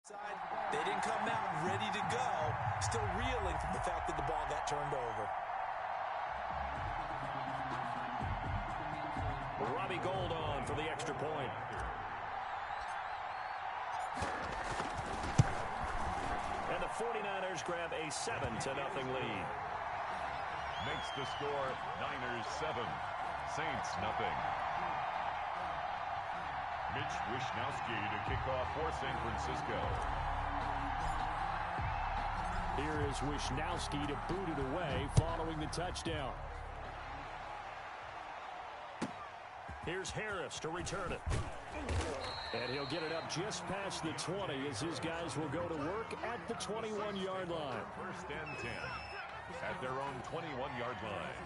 They didn't come out ready to go, still reeling from the fact that the ball got turned over. Robbie Gould on for the extra point. And the 49ers grab a 7-0 lead. Makes the score Niners 7, Saints nothing. Mitch Wishnowsky to kick off for San Francisco. Here is Wishnowsky to boot it away following the touchdown. Here's Harris to return it. And he'll get it up just past the 20 as his guys will go to work at the 21-yard line. First and 10 at their own 21-yard line.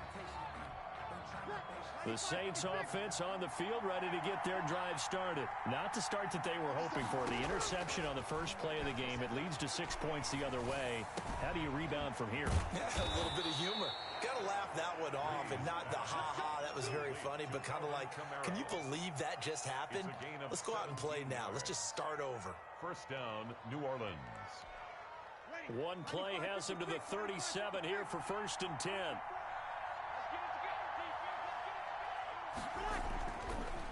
The Saints offense on the field ready to get their drive started. Not the start that they were hoping for. The interception on the first play of the game. It leads to 6 points the other way. How do you rebound from here? Yeah, a little bit of humor. Got to laugh that one off and not the ha-ha. That was very funny, but kind of like, can you believe that just happened? Let's go out and play now. Let's just start over. First down, New Orleans. One play has him to the 37 here for 1st and 10.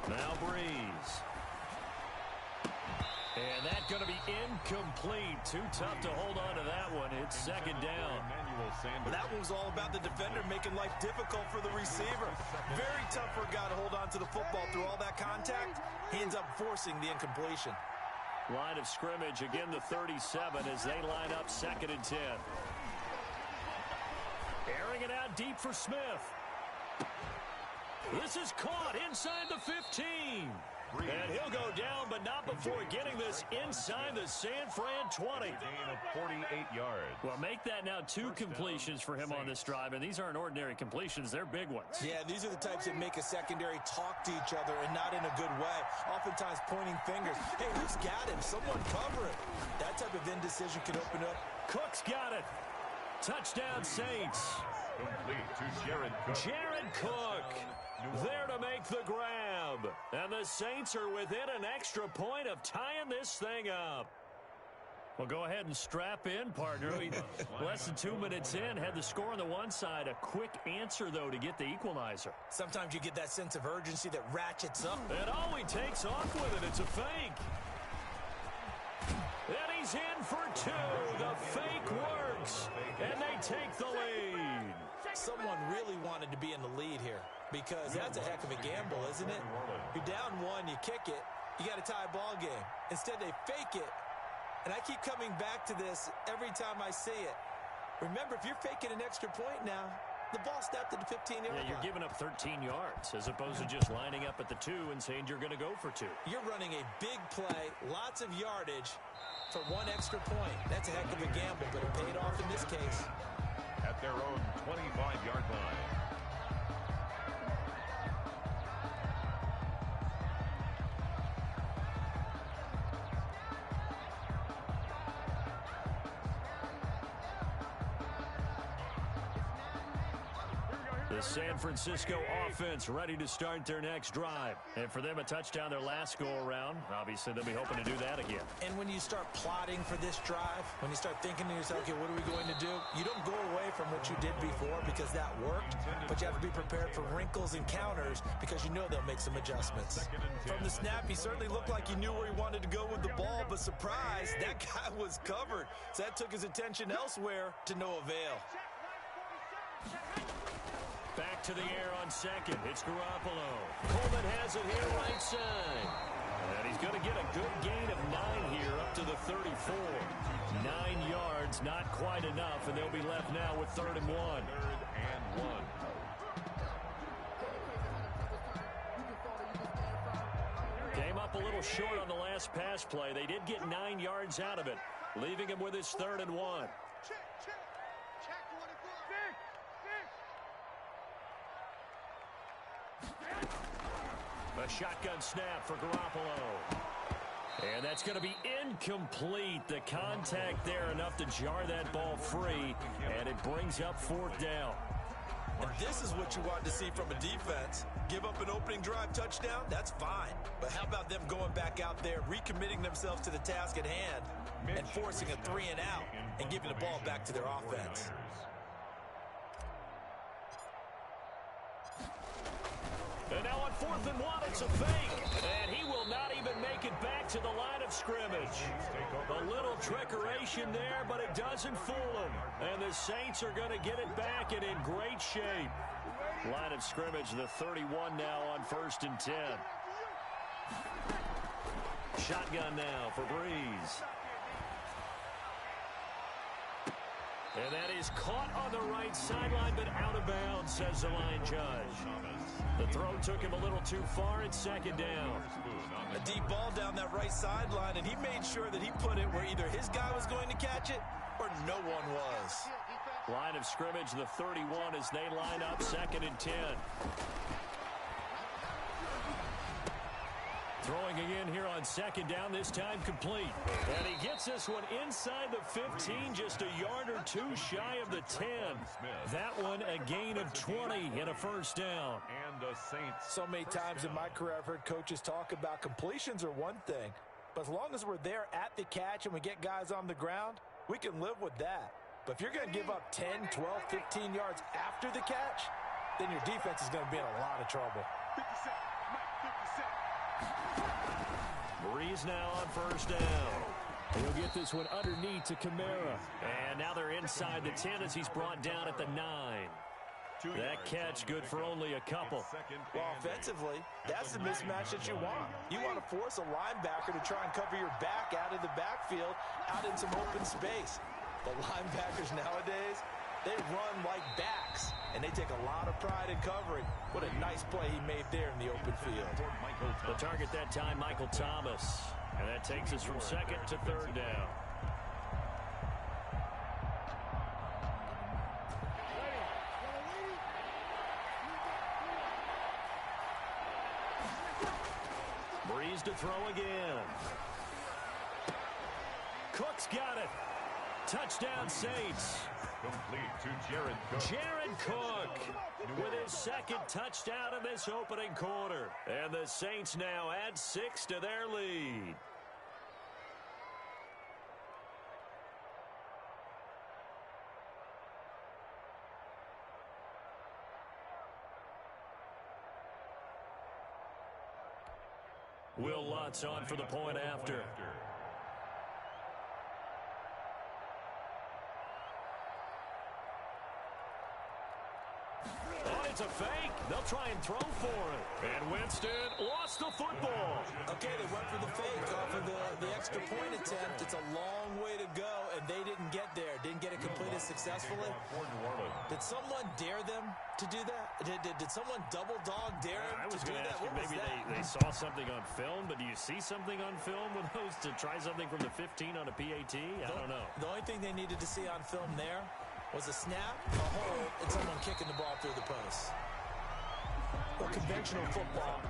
Now Breeze. And that's going to be incomplete. Too tough to hold on to that one. It's 2nd down. That one was all about the defender making life difficult for the receiver. Very tough for a guy to hold on to the football through all that contact. He ends up forcing the incompletion. Line of scrimmage, again the 37 as they line up 2nd and 10. Airing it out deep for Smith. This is caught inside the 15. And he'll go down, but not before getting this inside the San Fran 20. Gain of 48 yards. Well, make that now 2 completions for him on this drive, and these aren't ordinary completions. They're big ones. Yeah, these are the types that make a secondary talk to each other and not in a good way. Oftentimes pointing fingers. Hey, who's got him? Someone cover it. That type of indecision can open up. Cook's got it. Touchdown, Saints. Complete to Jared Cook. Jared Cook there to make the grab. And the Saints are within an extra point of tying this thing up. Well, go ahead and strap in, partner. Less than 2 minutes in, had the score on the one side. A quick answer, though, to get the equalizer. Sometimes you get that sense of urgency that ratchets up. And all he takes off with it, it's a fake. And he's in for 2. The fake works. And they take the lead. Someone really wanted to be in the lead here because that's a heck of a gamble, isn't it? You're down 1, you kick it, you got a tie ball game. Instead, they fake it. And I keep coming back to this every time I see it. Remember, if you're faking an extra point now, the ball snapped at the 15-yard line. Yeah, you're giving up 13 yards as opposed to just lining up at the 2 and saying you're going to go for 2. You're running a big play, lots of yardage for 1 extra point. That's a heck of a gamble, but it paid off in this case. At their own 25-yard line. The San Francisco offense ready to start their next drive. And for them, a touchdown their last go-around. Obviously, they'll be hoping to do that again. And when you start plotting for this drive, when you start thinking to yourself, okay, what are we going to do? You don't go away from what you did before because that worked, but you have to be prepared for wrinkles and counters because you know they'll make some adjustments. From the snap, he certainly looked like he knew where he wanted to go with the ball, but surprise, that guy was covered. So that took his attention elsewhere to no avail. Back to the air on 2nd. It's Garoppolo. Coleman has it here right side. And he's going to get a good gain of 9 here up to the 34. 9 yards, not quite enough, and they'll be left now with 3rd and 1. 3rd and 1. Came up a little short on the last pass play. They did get 9 yards out of it, leaving him with his 3rd and 1. A shotgun snap for Garoppolo. And that's going to be incomplete. The contact there enough to jar that ball free, and it brings up 4th down. And this is what you want to see from a defense. Give up an opening drive touchdown, that's fine. But how about them going back out there, recommitting themselves to the task at hand, and forcing a 3 and out, and giving the ball back to their offense. And now on 4th and 1, it's a fake. And he will not even make it back to the line of scrimmage. A little trickeration there, but it doesn't fool him. And the Saints are going to get it back and in great shape. Line of scrimmage, the 31 now on 1st and 10. Shotgun now for Breeze. And that is caught on the right sideline, but out of bounds, says the line judge. The throw took him a little too far. It's 2nd down. A deep ball down that right sideline, and he made sure that he put it where either his guy was going to catch it or no one was. Line of scrimmage, the 31, as they line up 2nd and 10. Throwing again here on 2nd down, this time complete. And he gets this one inside the 15, just a yard or 2 shy of the 10. That one a gain of 20 and a 1st down. And the Saints. So many times in my career I've heard coaches talk about completions are one thing, but as long as we're there at the catch and we get guys on the ground, we can live with that. But if you're going to give up 10, 12, 15 yards after the catch, then your defense is going to be in a lot of trouble. Breeze now on 1st down. He'll get this one underneath to Kamara. And now they're inside the 10 as he's brought down at the 9. That catch good for only a couple. Well, offensively, that's the mismatch that you want. You want to force a linebacker to try and cover your back out of the backfield, out in some open space. The linebackers nowadays, they run like backs, and they take a lot of pride in covering. What a nice play he made there in the open field. The target that time, Michael Thomas. And that takes us from 2nd to 3rd down. Breeze to throw again. Cook's got it. Touchdown, Saints. Complete to Jared Cook. Jared Cook with his 2nd touchdown in this opening quarter. And the Saints now add 6 to their lead. Will Lutz on for the point after. It's a fake. They'll try and throw for it. And Winston lost the football. Okay, they went for the fake off of the extra point attempt. It's a long way to go, and they didn't get there. Didn't get it completed successfully. Did someone dare them to do that? Did someone double dog dare them I was to do going to that? ask you, What was maybe that? they saw something on film, but do you see something on film with those to try something from the 15 on a PAT? I don't know. The only thing they needed to see on film there was a snap, a hold, and someone kicking the ball through the post. Well, conventional football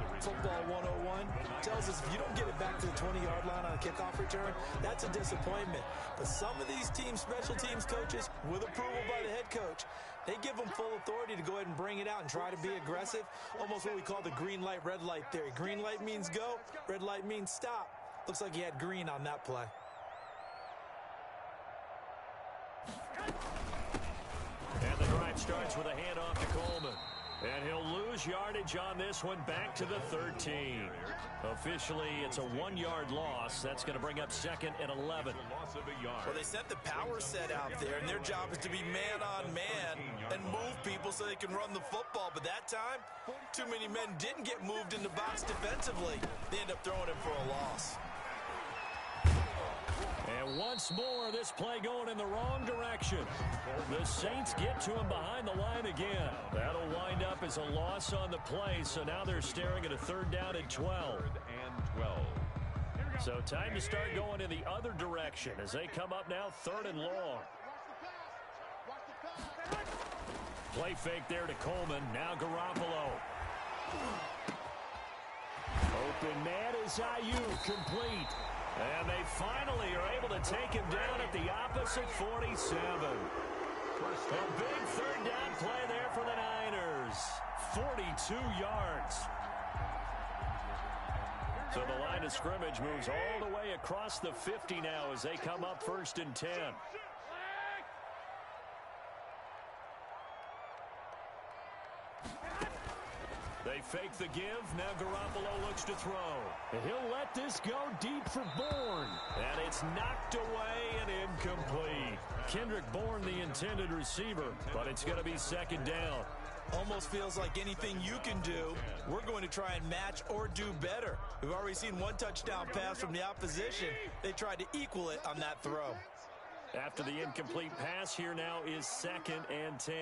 101, tells us if you don't get it back to the 20-yard line on a kickoff return, that's a disappointment. But some of these special teams coaches, with approval by the head coach, they give them full authority to go ahead and bring it out and try to be aggressive, almost what we call the green light, red light theory. Green light means go, red light means stop. Looks like he had green on that play. And the drive starts with a handoff to Coleman. And he'll lose yardage on this one, back to the 13. Officially, it's a 1-yard loss. That's going to bring up 2nd and 11. Well, they set the power set out there, and their job is to be man-on-man and move people so they can run the football. But that time, too many men didn't get moved in the box defensively. They end up throwing him for a loss. And once more, this play going in the wrong direction. The Saints get to him behind the line again. That'll wind up as a loss on the play, so now they're staring at a 3rd down and 12. So time to start going in the other direction as they come up now 3rd and long. Play fake there to Coleman. Now Garoppolo. Open man is Ayuk, complete. And they finally are able to take him down at the opposite 47. A big third down play there for the Niners. 42 yards. So the line of scrimmage moves all the way across the 50 now as they come up 1st and 10. They fake the give. Now Garoppolo looks to throw. And he'll let this go deep for Bourne. And it's knocked away and incomplete. Kendrick Bourne, the intended receiver, but it's going to be 2nd down. Almost feels like anything you can do, we're going to try and match or do better. We've already seen one touchdown pass from the opposition. They tried to equal it on that throw. After the incomplete pass, here now is 2nd and 10.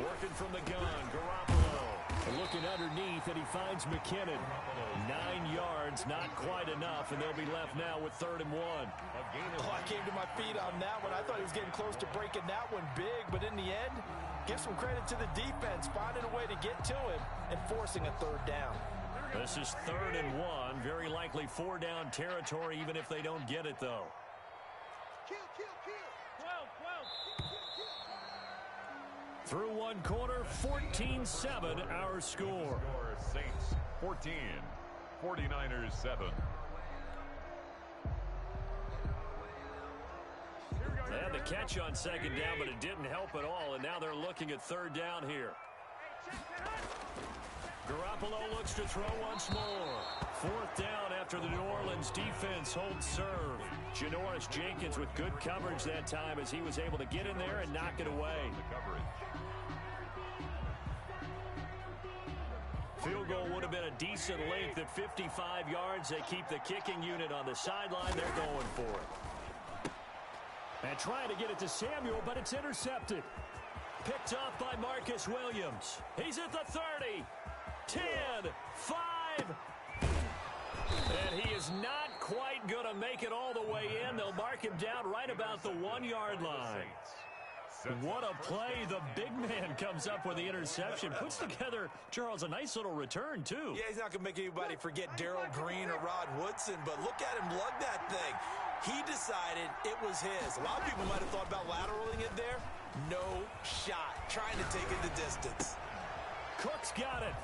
Working from the gun, Garoppolo. Looking underneath, and he finds McKinnon. 9 yards, not quite enough, and they'll be left now with 3rd and 1. Oh, I came to my feet on that one. I thought he was getting close to breaking that one big, but in the end, give some credit to the defense, finding a way to get to him and forcing a 3rd down. This is 3rd and 1, very likely 4-down territory, even if they don't get it, though. Through one quarter, 14-7 our score. Saints 14, 49ers 7. They had the catch on 2nd down, but it didn't help at all, and now they're looking at 3rd down here. Garoppolo looks to throw once more. 4th down after the New Orleans defense holds serve. Janoris Jenkins with good coverage that time as he was able to get in there and knock it away. Field goal would have been a decent length at 55 yards. They keep the kicking unit on the sideline. They're going for it. And trying to get it to Samuel, but it's intercepted. Picked off by Marcus Williams. He's at the 30. 10, 5. And he is not quite going to make it all the way in. They'll mark him down right about the 1-yard line. What a play. The big man comes up with the interception. Puts together, Charles, a nice little return, too. Yeah, he's not going to make anybody forget Darrell Green or Rod Woodson, but look at him lug that thing. He decided it was his. A lot of people might have thought about lateraling it there. No shot. Trying to take it the distance. Cook's got it.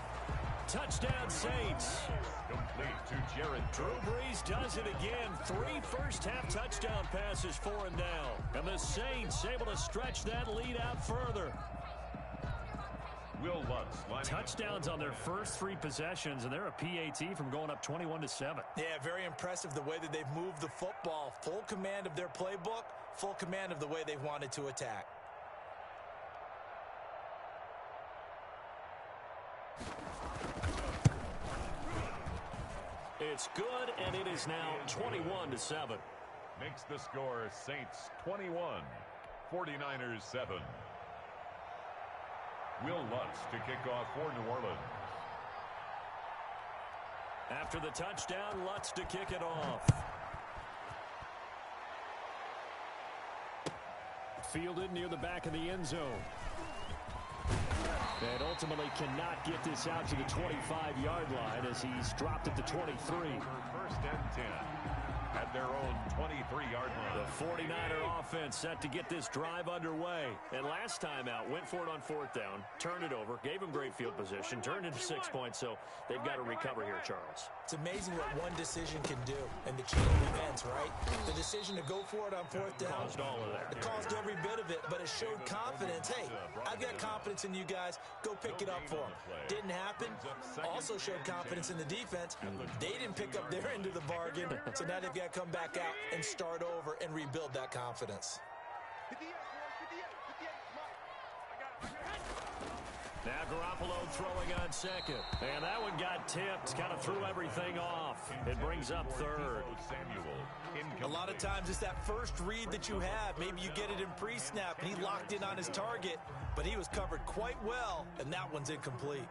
Touchdown, Saints. Complete to Jared. Drew Brees does it again. 3 first-half touchdown passes for him now. And the Saints able to stretch that lead out further. Will Lutz. Touchdowns on their first 3 possessions, and they're a PAT from going up 21-7. Yeah, very impressive the way that they've moved the football. Full command of their playbook, full command of the way they've wanted to attack. It's good, and it is now 21-7. Makes the score Saints 21, 49ers 7. Will Lutz to kick off for New Orleans. After the touchdown, Lutz to kick it off. Fielded near the back of the end zone. And ultimately cannot get this out to the 25-yard line as he's dropped at the 23. 1st and 10 at their own 23-yard line. The 49er offense set to get this drive underway. And last time out, went for it on 4th down, turned it over, gave him great field position, turned into 6 points, so they've got to recover here, Charles. It's amazing what one decision can do in the chain of events, right? The decision to go for it on 4th down. Caused all of that. It caused every bit of it, but it showed confidence. Hey, I've got confidence in you guys. Go pick it up for them. Didn't happen. Also showed confidence in the defense. They didn't pick up their end of the bargain, so now they've got to come back out and start over and rebuild that confidence. Now Garoppolo throwing on 2nd. And that one got tipped. Kind of threw everything off. It brings up 3rd. A lot of times it's that first read that you have. Maybe you get it in pre-snap, and he locked in on his target, but he was covered quite well, and that one's incomplete.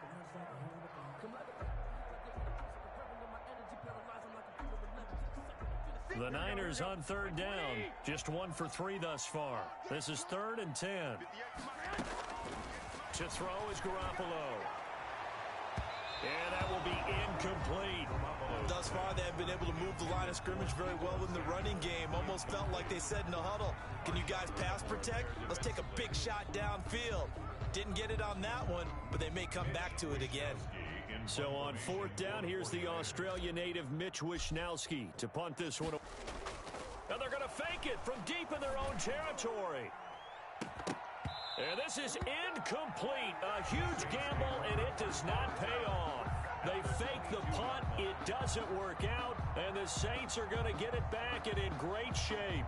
The The Niners on third down. Just 1 for 3 thus far. This is 3rd and 10. To throw is Garoppolo. And that will be incomplete. Thus far, they have been able to move the line of scrimmage very well in the running game. Almost felt like they said in the huddle, can you guys pass protect? Let's take a big shot downfield. Didn't get it on that one, but they may come back to it again. So on 4th down, here's the Australia native Mitch Wishnowski to punt this one. Now they're going to fake it from deep in their own territory. And this is incomplete. A huge gamble, and it does not pay off. They fake the punt. It doesn't work out, and the Saints are going to get it back and in great shape.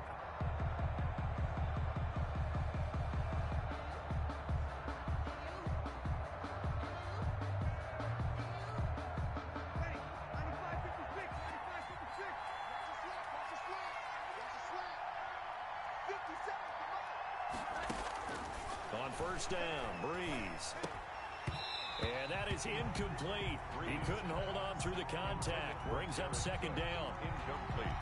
On 1st down, Breeze. And that is incomplete. He couldn't hold on through the contact. Brings up 2nd down.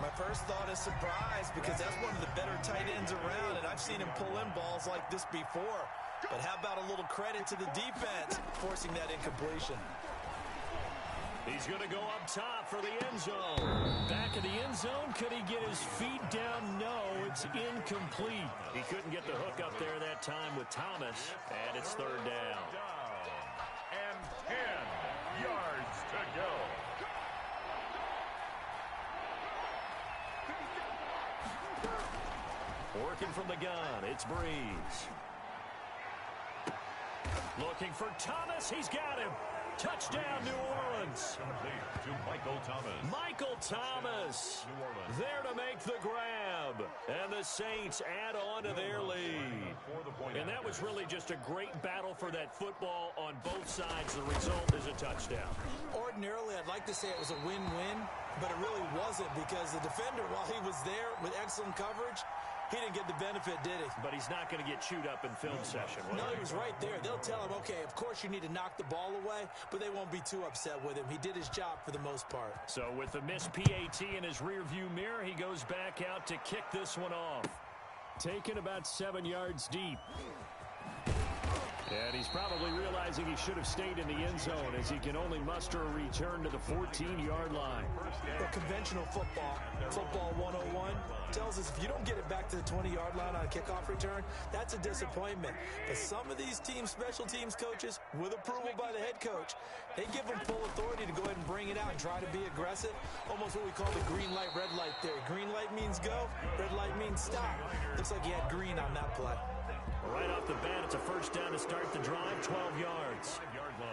My first thought is surprise because that's one of the better tight ends around, and I've seen him pull in balls like this before. But how about a little credit to the defense forcing that incompletion? He's going to go up top for the end zone. Back of the end zone. Could he get his feet down? No, it's incomplete. He couldn't get the hook up there that time with Thomas, and it's 3rd down. And 10 yards to go. Working from the gun, it's Breeze. Looking for Thomas. He's got him. Touchdown, New Orleans. To Michael Thomas. Michael Thomas there to make the grab. And the Saints add on to their lead. And that was really just a great battle for that football on both sides. The result is a touchdown. Ordinarily, I'd like to say it was a win-win, but it really wasn't because the defender, while he was there with excellent coverage, he didn't get the benefit, did he? But he's not going to get chewed up in film session. No, he was right there. They'll tell him, okay, of course you need to knock the ball away, but they won't be too upset with him. He did his job for the most part. So with the missed PAT in his rearview mirror, he goes back out to kick this one off. Taken about 7 yards deep. And he's probably realizing he should have stayed in the end zone as he can only muster a return to the 14-yard line. Well, conventional football 101, tells us if you don't get it back to the 20-yard line on a kickoff return, that's a disappointment. But some of these team special teams coaches, with approval by the head coach, they give them full authority to go ahead and bring it out and try to be aggressive. Almost what we call the green light, red light theory. Green light means go, red light means stop. Looks like he had green on that play. Right off the bat, it's a 1st down to start the drive, 12 yards. 5-yard line.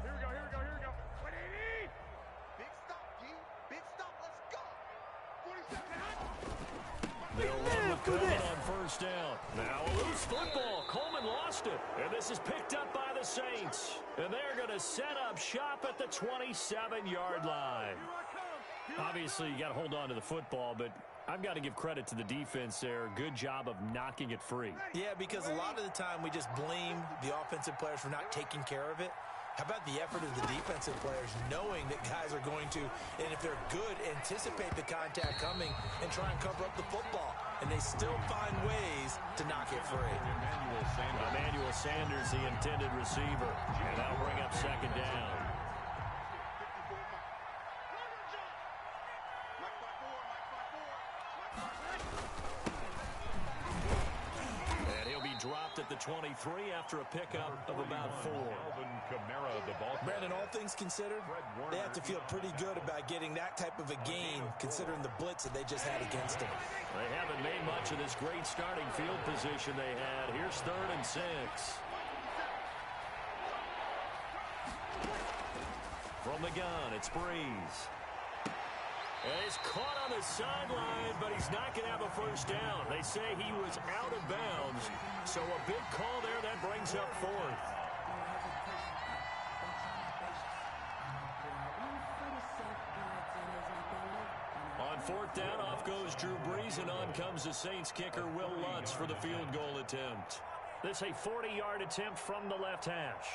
Here we go. What do you need? Big stop, G. Big stop, let's go. 47. They'll run with Coleman on 1st down. Now a loose football. Coleman lost it. And this is picked up by the Saints. And they're going to set up shop at the 27-yard line. Obviously, you got to hold on to the football, but I've got to give credit to the defense there. Good job of knocking it free. Yeah, because a lot of the time we just blame the offensive players for not taking care of it. How about the effort of the defensive players knowing that guys are going to, and if they're good, anticipate the contact coming and try and cover up the football. And they still find ways to knock it free. Emmanuel Sanders, the intended receiver. And that'll bring up 2nd down. Dropped at the 23 after a pickup of about 4. Brandon, all things considered, they have to feel pretty good about getting that type of a gain considering the blitz that they just had against them. They haven't made much of this great starting field position they had. Here's 3rd and 6. From the gun, it's Breeze. And he's caught on the sideline, but he's not going to have a 1st down. They say he was out of bounds, so a big call there that brings up 4th. On 4th down, off goes Drew Brees, and on comes the Saints kicker Will Lutz for the field goal attempt. This a 40-yard attempt from the left hash.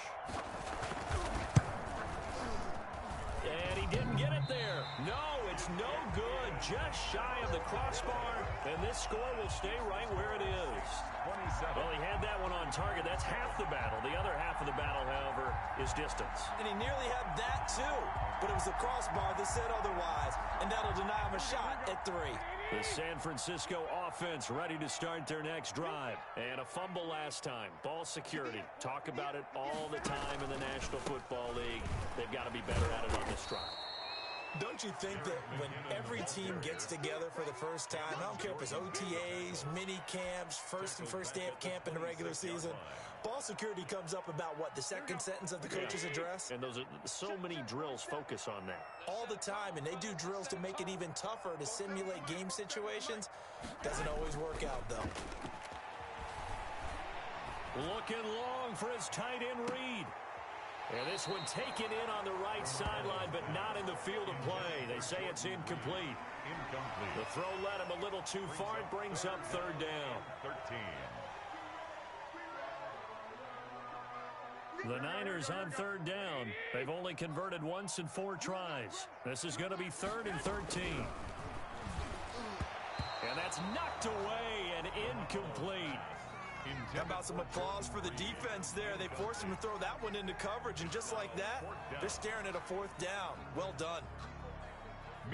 And he didn't get it there. No, it's no good. Just shy of the crossbar. And this score will stay right where it is. 27. Well, he had that one on target. That's half the battle. The other half of the battle, however, is distance. And he nearly had that, too. But it was the crossbar that said otherwise. And that'll deny him a shot at 3. The San Francisco offense ready to start their next drive. And a fumble last time. Ball security. Talk about it all the time in the National Football League. They've got to be better at it on this drive. Don't you think that when every team gets together for the first time, I don't care if it's OTAs, mini camps, first day of camp in the regular season, ball security comes up about what, the second sentence of the coach's address? And those are so many drills focus on that. All the time, and they do drills to make it even tougher to simulate game situations. Doesn't always work out, though. Looking long for his tight end read. And this one taken in on the right sideline, but not in the field of play. They say it's incomplete. The throw led him a little too far. It brings up 3rd down. 13. The Niners on 3rd down. They've only converted once in 4 tries. This is going to be 3rd and 13. And that's knocked away and incomplete. How about some applause for the defense there? They forced him to throw that one into coverage, and just like that, they're staring at a 4th down. Well done.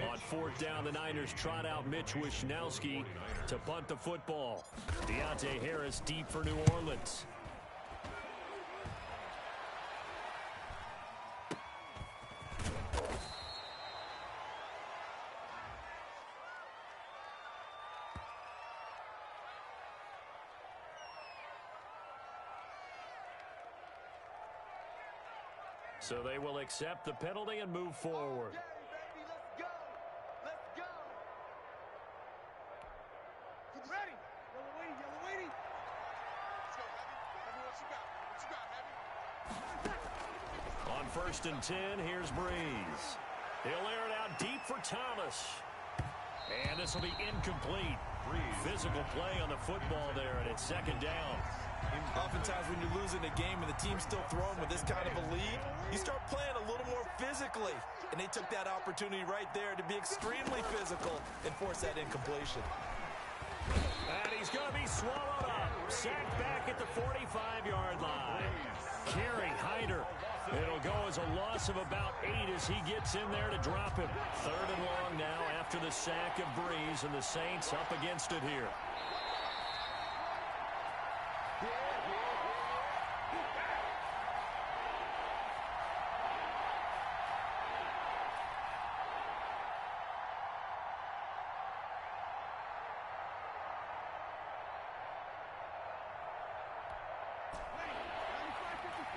On 4th down, the Niners trot out Mitch Wishnowski to punt the football. Deontay Harris deep for New Orleans. So they will accept the penalty and move forward. Okay, baby, let's go. Let's go. Ready. Yellow waiting, yellow waiting. Let's go, Heavy. Heavy, what you got? What you got, Heavy? On 1st and 10, here's Breeze. He'll air it out deep for Thomas. And this will be incomplete. Physical play on the football there, and it's 2nd down. Oftentimes when you're losing a game and the team's still throwing with this kind of a lead, you start playing a little more physically. And they took that opportunity right there to be extremely physical and force that incompletion. And he's going to be swallowed up. Sacked back at the 45-yard line. Kerry Hyder. It'll go as a loss of about 8 as he gets in there to drop him. 3rd and long now after the sack of Breeze, and the Saints up against it here.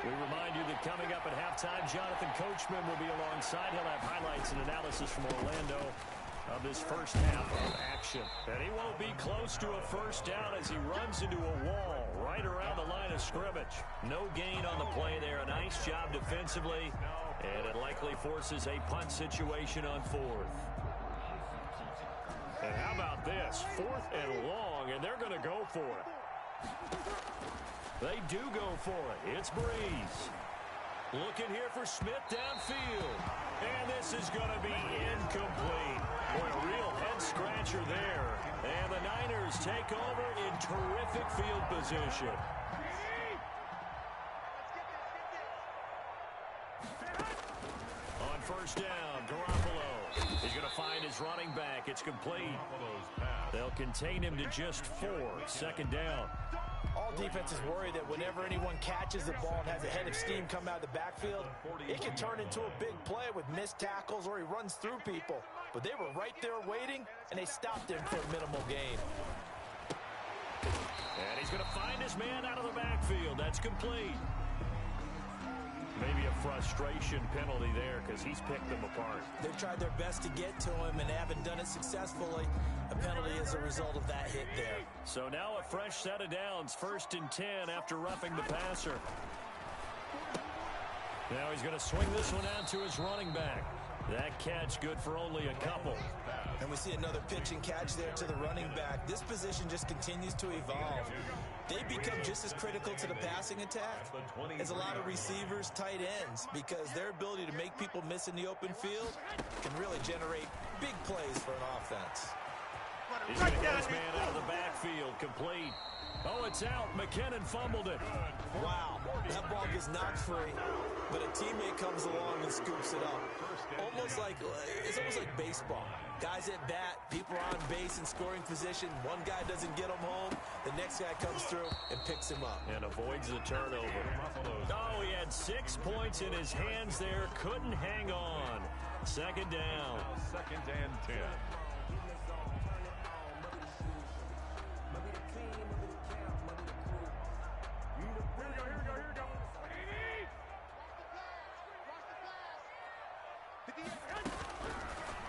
We remind you that coming up at halftime, Jonathan Coachman will be alongside. He'll have highlights and analysis from Orlando of this first half of action. And he won't be close to a 1st down as he runs into a wall right around the line of scrimmage. No gain on the play there. A nice job defensively, and it likely forces a punt situation on 4th. And how about this? 4th and long, and they're going to go for it. They do go for it. It's Breeze. Looking here for Smith downfield. And this is going to be incomplete. Boy, a real head-scratcher there. And the Niners take over in terrific field position. On 1st down, Garoppolo. He's going to find his running back. It's complete. They'll contain him to just 4. 2nd down. All defenses worry that whenever anyone catches the ball and has a head of steam come out of the backfield, it can turn into a big play with missed tackles or he runs through people. But they were right there waiting, and they stopped him for a minimal gain. And he's going to find his man out of the backfield. That's complete. Maybe a frustration penalty there because he's picked them apart. They've tried their best to get to him and haven't done it successfully. A penalty is a result of that hit there. So now a fresh set of downs. 1st and 10 after roughing the passer. Now he's going to swing this one out to his running back. That catch good for only a couple. And we see another pitch and catch there to the running back. This position just continues to evolve. They become just as critical to the passing attack as a lot of receivers, tight ends, because their ability to make people miss in the open field can really generate big plays for an offense. He's going to get his man out of the backfield, complete. Oh, it's out. McKinnon fumbled it. Wow, that ball gets knocked free, but a teammate comes along and scoops it up. It's almost like baseball. Guys at bat, people are on base in scoring position. One guy doesn't get him home. The next guy comes through and picks him up. And avoids the turnover. Oh, he had 6 points in his hands there. Couldn't hang on. Second down. Second and 10.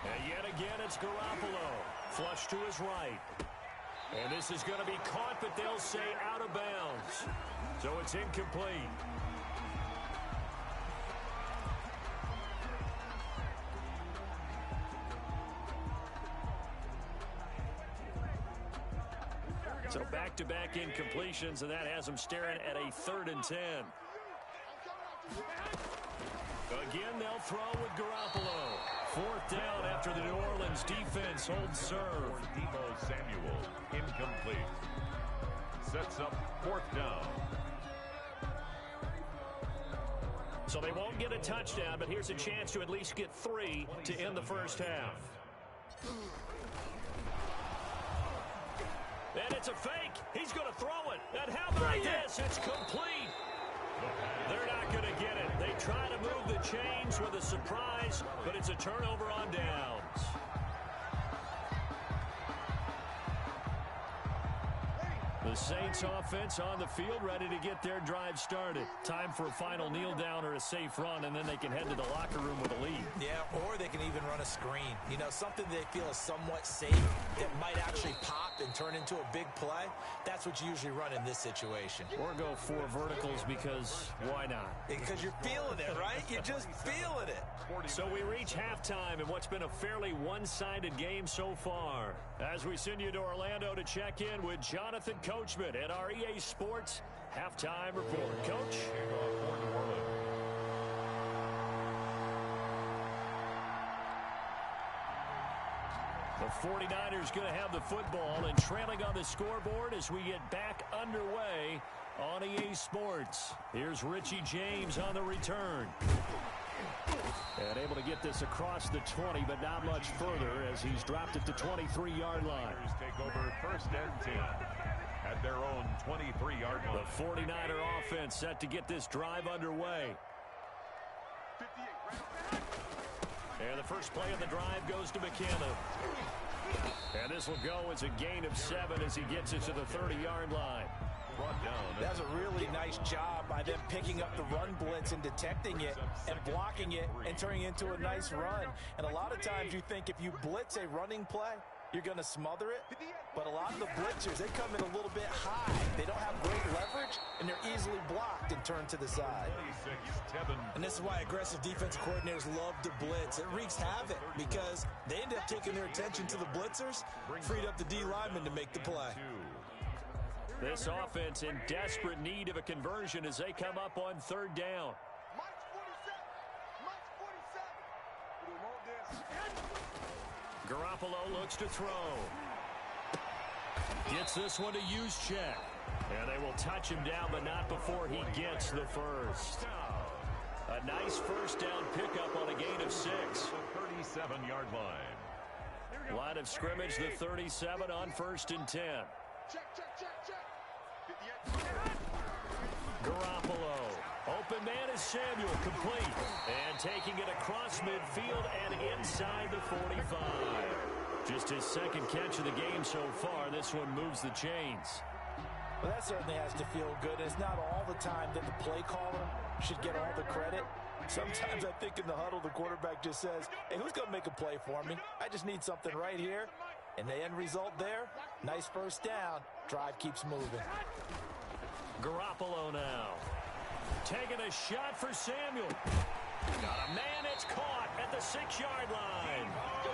And yet again, it's Garoppolo. Flush to his right. And this is going to be caught, but they'll say out of bounds. So it's incomplete. So back-to-back incompletions, and that has them staring at a 3rd and 10. Again, they'll throw with Garoppolo. 4th down after the New Orleans defense holds serve. Deebo Samuel, incomplete. Sets up 4th down. So they won't get a touchdown, but here's a chance to at least get 3 to end the first half. And it's a fake. He's going to throw it. And how about this? It's complete. They're not going to get it. They try to move the chains with a surprise, but it's a turnover on downs. The Saints offense on the field, ready to get their drive started. Time for a final kneel down or a safe run, and then they can head to the locker room with a lead. Yeah, or they can even run a screen. You know, something they feel is somewhat safe that might actually pop and turn into a big play. That's what you usually run in this situation. Or go 4 verticals because why not? Because you're feeling it, right? You're just feeling it. So we reach halftime in what's been a fairly one-sided game so far. As we send you to Orlando to check in with Jonathan Coachman at our EA Sports Halftime Report. Coach? The 49ers going to have the football and trailing on the scoreboard as we get back underway on EA Sports. Here's Richie James on the return. And able to get this across the 20, but not much further as he's dropped it to 23-yard line. Take over 1st and 10 at their own 23-yard line. The 49er offense set to get this drive underway. And the first play of the drive goes to McKinnon. And this will go as a gain of 7 as he gets it to the 30-yard line. Brought down. That's a really nice job by them picking up the run blitz and detecting it and blocking it and turning it into a nice run. And a lot of times you think if you blitz a running play, you're going to smother it. But a lot of the blitzers, they come in a little bit high. They don't have great leverage, and they're easily blocked and turned to the side. And this is why aggressive defensive coordinators love to blitz. It wreaks havoc because they end up taking their attention to the blitzers, freed up the D lineman to make the play. This offense in desperate need of a conversion as they come up on 3rd down. Garoppolo looks to throw. Gets this one to Juszczyk. And they will touch him down, but not before he gets the first. A nice first down pickup on a gain of 6. 37-yard line. Line of scrimmage, the 37 on 1st and 10. Garoppolo. Open man is Samuel, complete. And taking it across midfield and inside the 45. Just his 2nd catch of the game so far. This one moves the chains. Well, that certainly has to feel good. It's not all the time that the play caller should get all the credit. Sometimes I think in the huddle, the quarterback just says, hey, who's going to make a play for me? I just need something right here. And the end result there, nice first down. Drive keeps moving. Garoppolo now. Taking a shot for Samuel. Got a man, it's caught at the 6-yard line.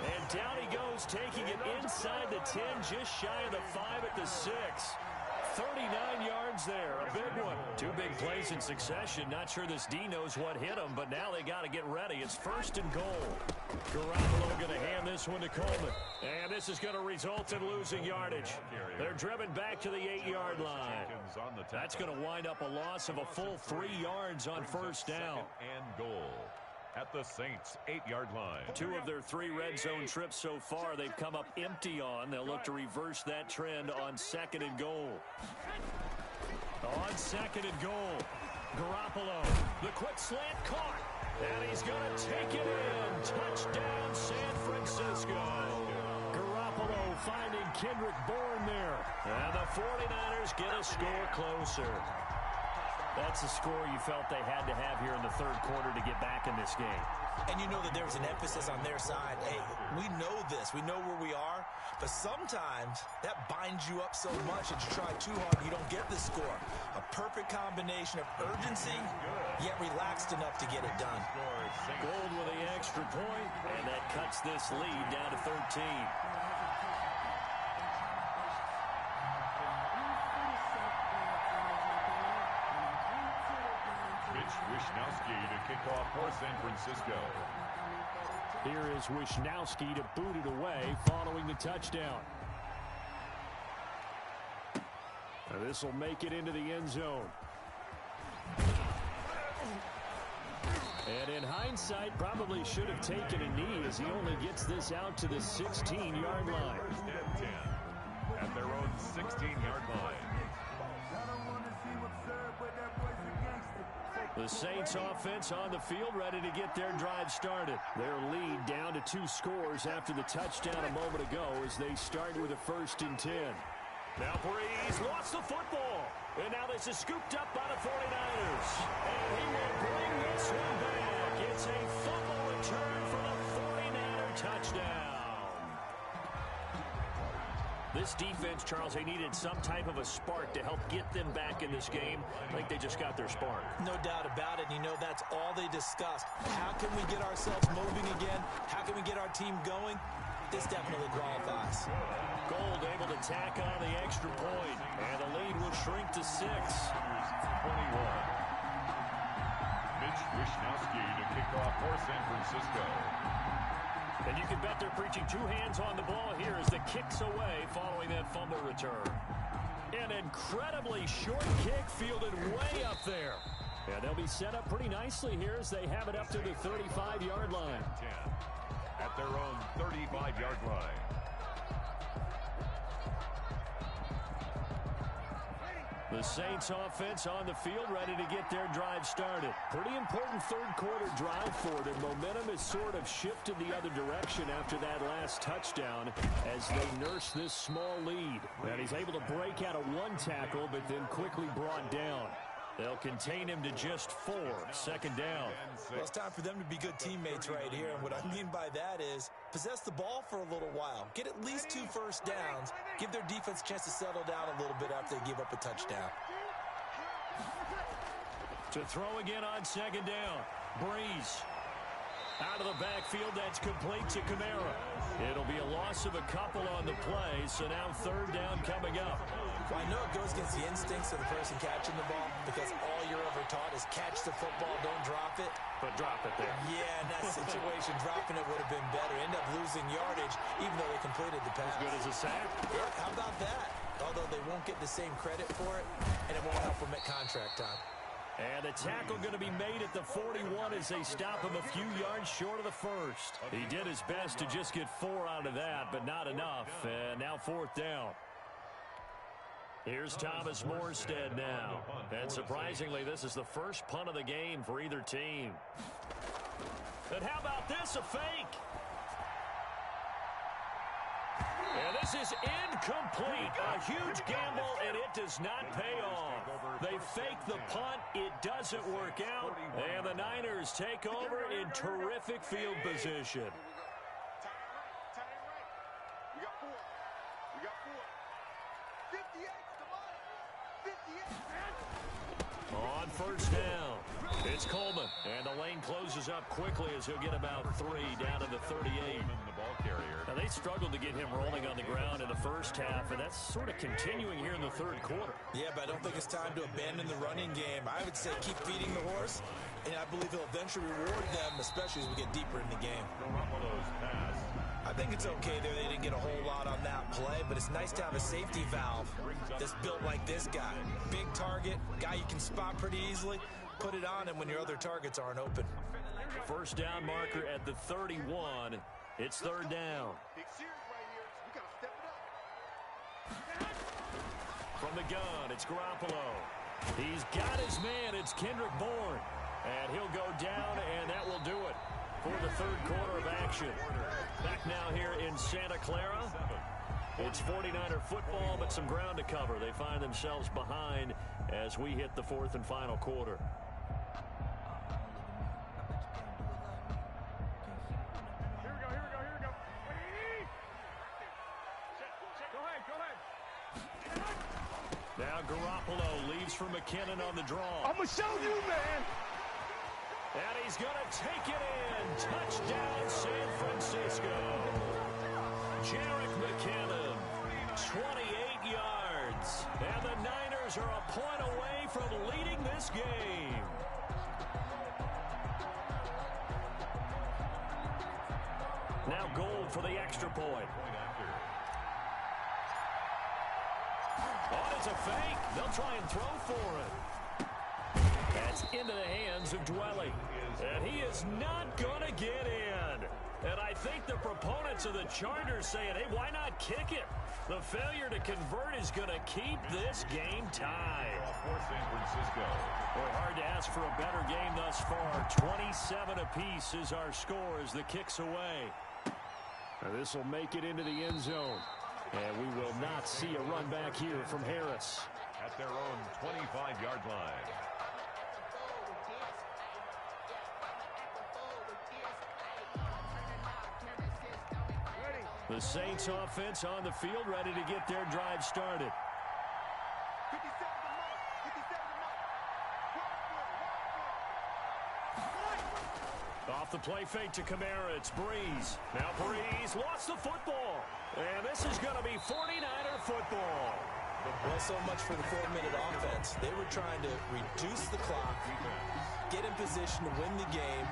And down he goes, taking it inside the 10, just shy of the 5 at the 6. 39 yards there, a big one. Two big plays in succession. Not sure this D knows what hit him, but now they got to get ready. It's 1st and goal. Garoppolo going to hand this one to Coleman. And this is going to result in losing yardage. They're driven back to the 8-yard line. That's going to wind up a loss of a full 3 yards on 1st down. And goal at the Saints' 8-yard line. 2 of their 3 red zone trips so far they've come up empty on. They'll look to reverse that trend on 2nd and goal. On 2nd and goal, Garoppolo, the quick slant caught, and he's going to take it in. Touchdown, San Francisco. Garoppolo finding Kendrick Bourne there, and the 49ers get a score closer. That's a score you felt they had to have here in the 3rd quarter to get back in this game. And you know that there was an emphasis on their side. Hey, we know this. We know where we are. But sometimes that binds you up so much that you try too hard and you don't get the score. A perfect combination of urgency, yet relaxed enough to get it done. Gold with the extra point, and that cuts this lead down to 13. Wishnowski to kick off for San Francisco. Here is Wishnowski to boot it away following the touchdown. This will make it into the end zone. And in hindsight, probably should have taken a knee as he only gets this out to the 16-yard line. 10 at their own 16-yard line. The Saints offense on the field ready to get their drive started. Their lead down to 2 scores after the touchdown a moment ago as they start with a 1st and 10. Now Breeze lost the football. And now this is scooped up by the 49ers. And he will bring this one back. It's a fumble return for the 49er touchdown. This defense, Charles, they needed some type of a spark to help get them back in this game. I think they just got their spark. No doubt about it. You know, that's all they discussed. How can we get ourselves moving again? How can we get our team going? This definitely qualifies. Gold able to tack on the extra point, and the lead will shrink to 6. 21. Mitch Wishnowski to kick off for San Francisco. And you can bet they're preaching 2 hands on the ball here as the kick's away following that fumble return. An incredibly short kick fielded way up there. And they'll be set up pretty nicely here as they have it up to the 35-yard line. 10 at their own 35-yard line. The Saints offense on the field ready to get their drive started. Pretty important 3rd quarter drive for them. Momentum has sort of shifted the other direction after that last touchdown as they nurse this small lead. And he's able to break out of 1 tackle but then quickly brought down. They'll contain him to just 4. 2nd down. Well, it's time for them to be good teammates right here. And what I mean by that is possess the ball for a little while. Get at least 2 first downs. Give their defense a chance to settle down a little bit after they give up a touchdown. To throw again on 2nd down. Breeze. Out of the backfield, that's complete to Kamara. It'll be a loss of a couple on the play, so now 3rd down coming up. Well, I know it goes against the instincts of the person catching the ball because all you're ever taught is catch the football, don't drop it. But drop it there. Yeah, in that situation, dropping it would have been better. End up losing yardage, even though they completed the pass. As good as a sack? Yeah, how about that? Although they won't get the same credit for it, and it won't help them at contract time. And the tackle going to be made at the 41 as they stop him a few yards short of the 1st. He did his best to just get 4 out of that, but not enough. And now 4th down. Here's Thomas Morstead now. And surprisingly, this is the first punt of the game for either team. And how about this, a fake? And this is incomplete. A huge gamble, and it does not pay off. They fake the punt. It doesn't work out. And the Niners take over in terrific field position. We got 4. We got 4. 58 to 58. On 1st down, it's Coleman. And the lane closes up quickly as he'll get about 3 down to the 38. The ball carrier. They struggled to get him rolling on the ground in the first half, and that's sort of continuing here in the third quarter. Yeah, but I don't think it's time to abandon the running game. I would say keep feeding the horse, and I believe he'll eventually reward them, especially as we get deeper in the game. I think it's okay there. They didn't get a whole lot on that play, but it's nice to have a safety valve that's built like this guy. Big target, guy you can spot pretty easily. Put it on him when your other targets aren't open. First down marker at the 31. It's third down. Big series right here, so we got to step it up. From the gun, it's Garoppolo. He's got his man. It's Kendrick Bourne. And he'll go down, and that will do it for the third quarter of action. Back now here in Santa Clara. It's 49er football, but some ground to cover. They find themselves behind as we hit the fourth and final quarter. Now Garoppolo leaves for McKinnon on the draw. I'm going to show you, man. And he's going to take it in. Touchdown, San Francisco. Jarek McKinnon, 28 yards. And the Niners are a point away from leading this game. Now Gold for the extra point. Oh, it's a fake. They'll try and throw for it. That's into the hands of Dwelly. And he is not going to get in. And I think the proponents of the Chargers saying, hey, why not kick it? The failure to convert is going to keep this game tied. For San Francisco. Well, hard to ask for a better game thus far. 27 apiece is our score as the kick's away. This will make it into the end zone. And we will not see a run back here from Harris. At their own 25-yard line. The Saints offense on the field, ready to get their drive started. 57 to Mike. 57 to Mike. Off the play fake to Kamara, it's Breeze. Now Breeze lost the football. And this is going to be 49er football. Well, so much for the 4-minute offense. They were trying to reduce the clock, get in position to win the game,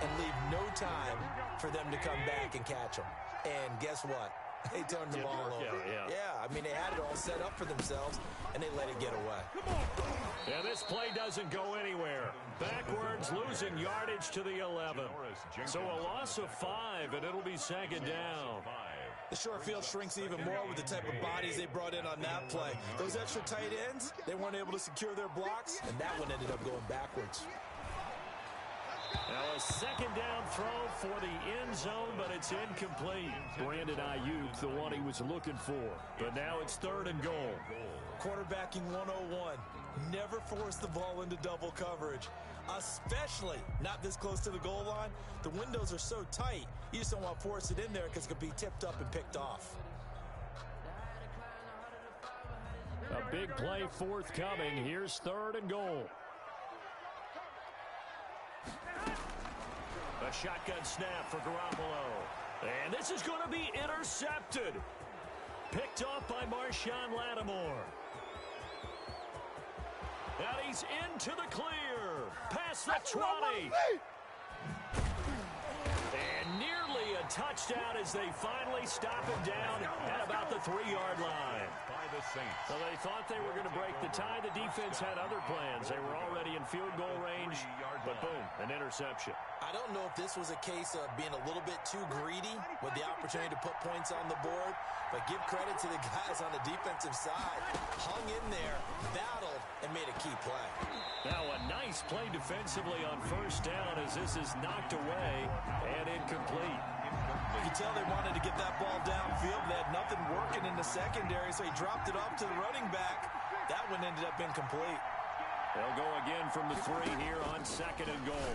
and leave no time for them to come back and catch them. And guess what? They turned the ball over. Yeah, I mean, they had it all set up for themselves, and they let it get away. And this play doesn't go anywhere. Backwards, losing yardage to the 11. So a loss of 5, and it'll be second down. The short field shrinks even more with the type of bodies they brought in on that play. Those extra tight ends, they weren't able to secure their blocks, and that one ended up going backwards. Now a second down throw for the end zone, but it's incomplete. Brandon Ayuk, the one he was looking for. But now it's third and goal. Quarterbacking 101. Never force the ball into double coverage, especially not this close to the goal line. The windows are so tight, you just don't want to force it in there because it could be tipped up and picked off. A big play forthcoming. Here's third and goal. A shotgun snap for Garoppolo. And this is going to be intercepted. Picked off by Marshawn Lattimore. And he's into the clear. Past the 20. And nearly a touchdown as they finally stop him down at about the 3-yard line. By the Saints. So they thought they were going to break the tie. The defense had other plans. They were already in field goal range, but boom, an interception. I don't know if this was a case of being a little bit too greedy with the opportunity to put points on the board, but give credit to the guys on the defensive side. Hung in there, battled, and made a key play. Now a nice play defensively on first down as this is knocked away and incomplete. You can tell they wanted to get that ball downfield. They had nothing working in the secondary, so he dropped it off to the running back. That one ended up incomplete. They'll go again from the 3 here on second and goal.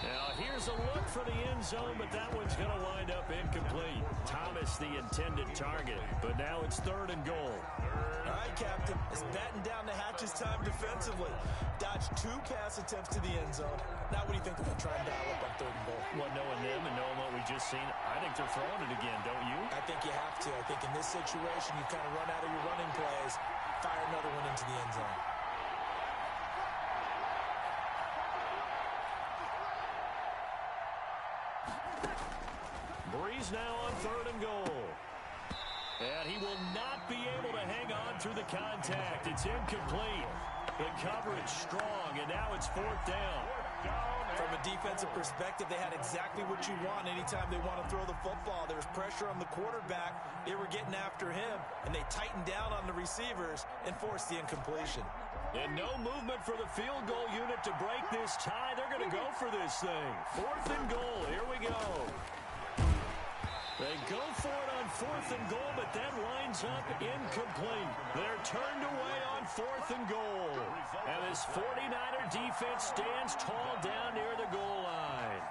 Now here's a look for the end zone, but that one's going to wind up incomplete. Thomas the intended target, but now it's third and goal. right, Captain. It's batten down the hatches time defensively. Dodged 2 pass attempts to the end zone. Now what do you think they're going to try and dial up on 3rd and goal? Well, knowing them and knowing what we just seen, I think they're throwing it again, don't you? I think you have to. I think in this situation, you kind of run out of your running plays, fire another one into the end zone. Breeze now on 3rd and goal. And he will not be able to hang on through the contact. It's incomplete. The coverage strong, and now it's 4th down. From a defensive perspective, they had exactly what you want anytime they want to throw the football. There was pressure on the quarterback. They were getting after him, and they tightened down on the receivers and forced the incompletion. And no movement for the field goal unit to break this tie. They're going to go for this thing. 4th and goal. Here we go. They go for it on 4th and goal, but that winds up incomplete. They're turned away on 4th and goal. And this 49er defense stands tall down near the goal line.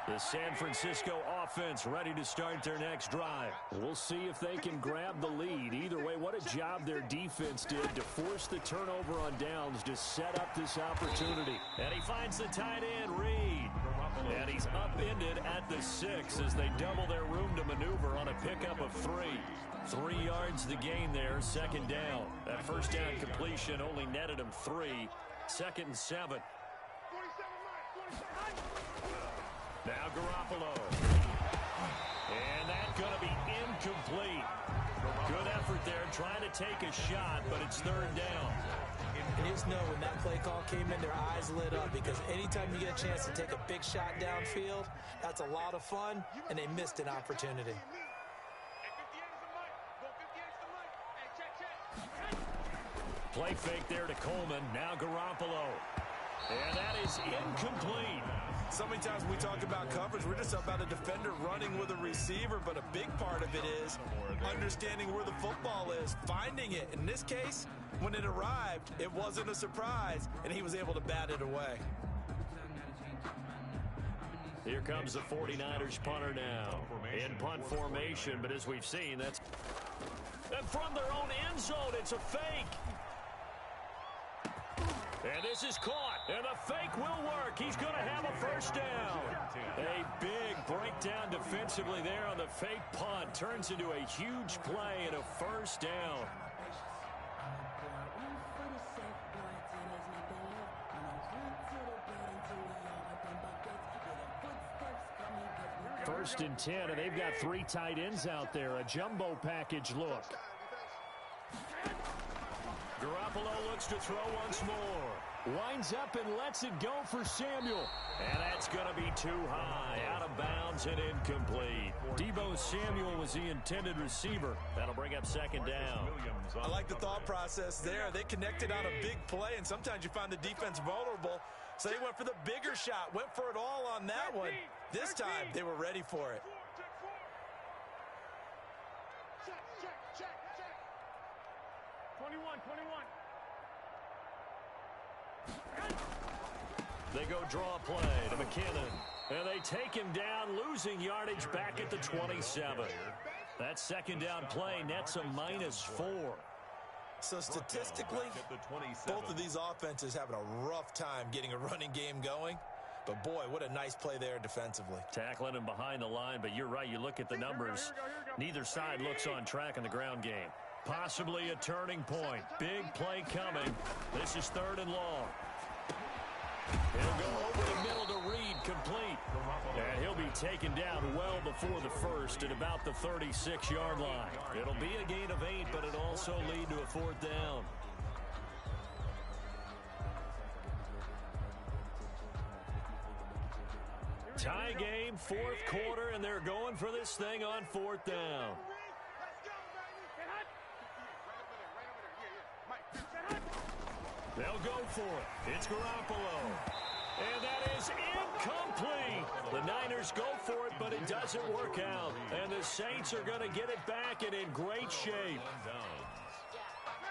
The San Francisco offense ready to start their next drive. We'll see if they can grab the lead. Either way, what a job their defense did to force the turnover on downs to set up this opportunity. And he finds the tight end, Reed. And he's upended at the 6 as they double their room to maneuver on a pickup of 3. 3 yards the gain there, 2nd down. That 1st down completion only netted him 3. 2nd and 7. Now Garoppolo. And that's going to be incomplete. Good effort there trying to take a shot, but it's 3rd down. And just know when that play call came in, their eyes lit up because anytime you get a chance to take a big shot downfield, that's a lot of fun, and they missed an opportunity. Play fake there to Coleman. Now Garoppolo. And that is incomplete. So many times we talk about coverage, we're just about a defender running with a receiver, but a big part of it is understanding where the football is, finding it. In this case, when it arrived, it wasn't a surprise, and he was able to bat it away. Here comes the 49ers punter now. In punt formation, but as we've seen, that's... And from their own end zone, it's a fake. And this is caught, and the fake will work. He's going to have a 1st down. A big breakdown defensively there on the fake punt. Turns into a huge play and a 1st down. First and 10, and they've got 3 tight ends out there. A jumbo package look. Garoppolo looks to throw once more. Winds up and lets it go for Samuel. And that's going to be too high. Out of bounds and incomplete. Deebo Samuel was the intended receiver. That'll bring up 2nd down. I like the thought process there. They connected on a big play, and sometimes you find the defense vulnerable. So they went for the bigger shot, went for it all on that one. This time, they were ready for it. Check. 21. They go draw play to McKinnon. And they take him down, losing yardage back at the 27. That 2nd down play nets a -4. So statistically, both of these offenses having a rough time getting a running game going. But, boy, what a nice play there defensively. Tackling him behind the line, but you're right. You look at the numbers. Neither side looks on track in the ground game. Possibly a turning point. Big play coming. This is 3rd and long. He'll go over the middle to Reed, complete. And he'll be taken down well before the 1st at about the 36-yard line. It'll be a gain of 8, but it'll also lead to a 4th down. Tie game, 4th quarter, and they're going for this thing on 4th down. They'll go for it. It's Garoppolo. And that is incomplete. The Niners go for it, but it doesn't work out. And the Saints are going to get it back and in great shape.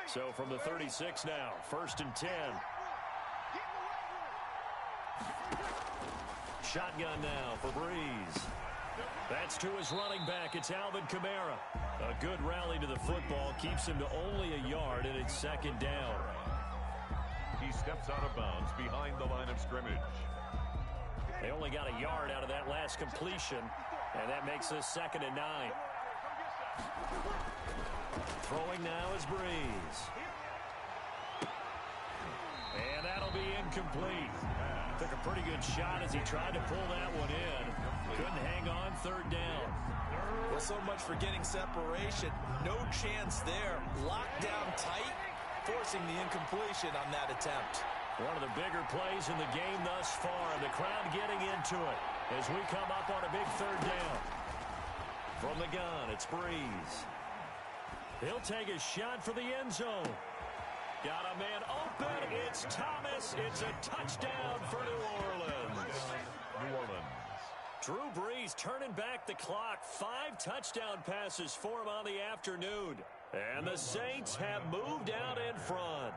So from the 36 now, 1st and 10. Shotgun now for Breeze. That's to his running back. It's Alvin Kamara. A good rally to the football keeps him to only a yard, and it's second down. He steps out of bounds behind the line of scrimmage. They only got a yard out of that last completion, and that makes this 2nd and 9. Throwing now is Breeze. And that'll be incomplete. Took a pretty good shot as he tried to pull that one in. Couldn't hang on, 3rd down. Well, so much for getting separation. No chance there. Locked down tight, forcing the incompletion on that attempt. One of the bigger plays in the game thus far. The crowd getting into it as we come up on a big 3rd down. From the gun, it's Breeze. He'll take a shot for the end zone. Got a man open. It's Thomas. It's a touchdown for New Orleans. New Orleans. Drew Brees turning back the clock. 5 touchdown passes for him on the afternoon. And the Saints have moved out in front.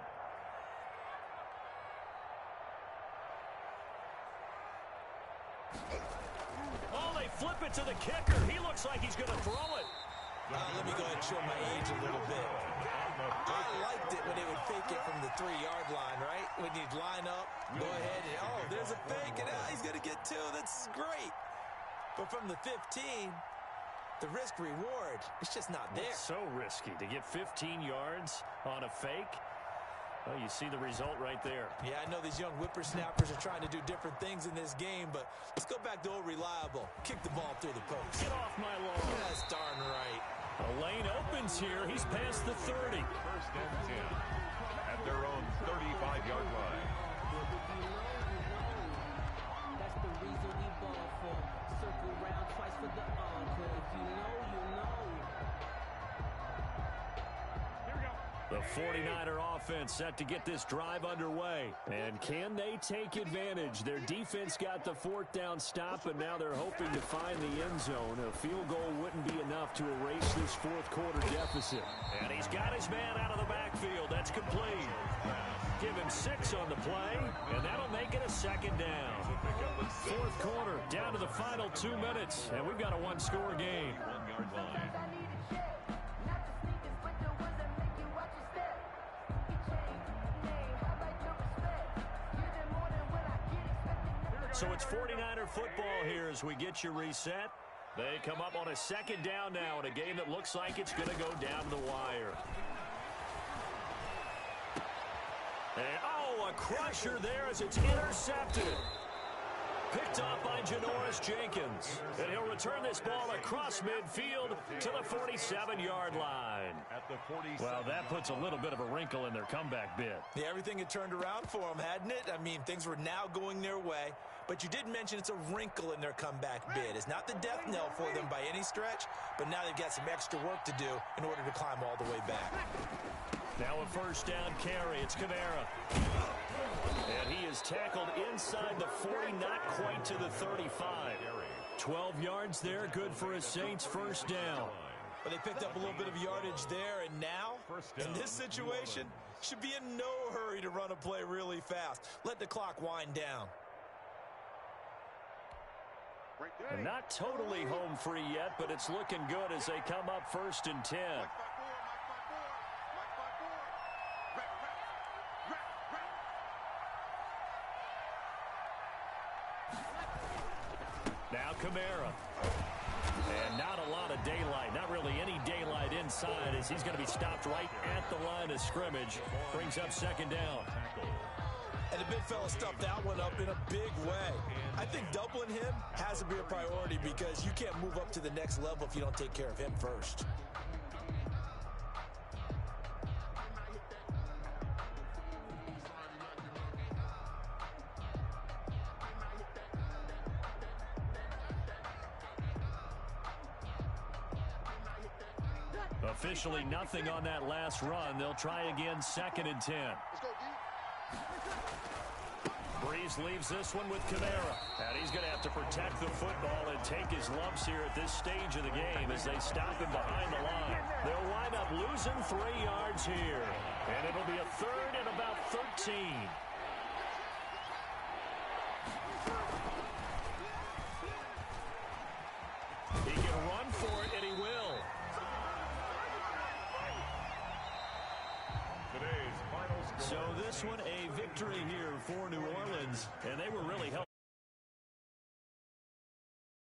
Oh, they flip it to the kicker. He looks like he's going to throw it. Let me go ahead and show my age a little bit. I liked it when they would fake it from the 3-yard line, right? When you'd line up, go ahead and, oh, there's a fake, and he's going to get 2. That's great. But from the 15, the risk-reward, it's just not there. It's so risky to get 15 yards on a fake. Well, you see the result right there. Yeah, I know these young whippersnappers are trying to do different things in this game, but let's go back to old reliable. Kick the ball through the post. Get off my lawn. That's darn right. A lane opens here. He's past the 30. 1st and 10 at their own 35-yard line. That's the reason we ball for. Circle round twice for the encore. If you know, you know. The 49er offense set to get this drive underway. And can they take advantage? Their defense got the 4th down stop, and now they're hoping to find the end zone. A field goal wouldn't be enough to erase this 4th quarter deficit. And he's got his man out of the backfield. That's complete. Give him 6 on the play, and that'll make it a 2nd down. 4th quarter, down to the final 2 minutes, and we've got a 1-score game. 1-yard line. So it's 49er football here as we get you reset. They come up on a 2nd down now in a game that looks like it's going to go down the wire. And, oh, a crusher there as it's intercepted. Picked off by Janoris Jenkins. And he'll return this ball across midfield to the 47-yard line. At the 47. Well, that puts a little bit of a wrinkle in their comeback bid. Yeah, everything had turned around for them, hadn't it? I mean, things were now going their way. But you did mention it's a wrinkle in their comeback bid. It's not the death knell for them by any stretch, but now they've got some extra work to do in order to climb all the way back. Now a 1st down carry. It's Kamara. And he is tackled inside the 40, not quite to the 35. 12 yards there, good for a Saints 1st down. But they picked up a little bit of yardage there, and now, in this situation, should be in no hurry to run a play really fast. Let the clock wind down. And not totally home free yet, but it's looking good as they come up 1st and 10. Now Kamara. And not a lot of daylight, not really any daylight inside as he's going to be stopped right at the line of scrimmage. Brings up 2nd down. And the big fella stuffed that one up in a big way. I think doubling him has to be a priority because you can't move up to the next level if you don't take care of him first. Officially nothing on that last run. They'll try again 2nd and 10. Breeze leaves this one with Kamara. And he's going to have to protect the football and take his lumps here at this stage of the game as they stop him behind the line. They'll wind up losing 3 yards here. And it'll be a 3rd and about 13. one, a victory here for New Orleans, and they were really helping.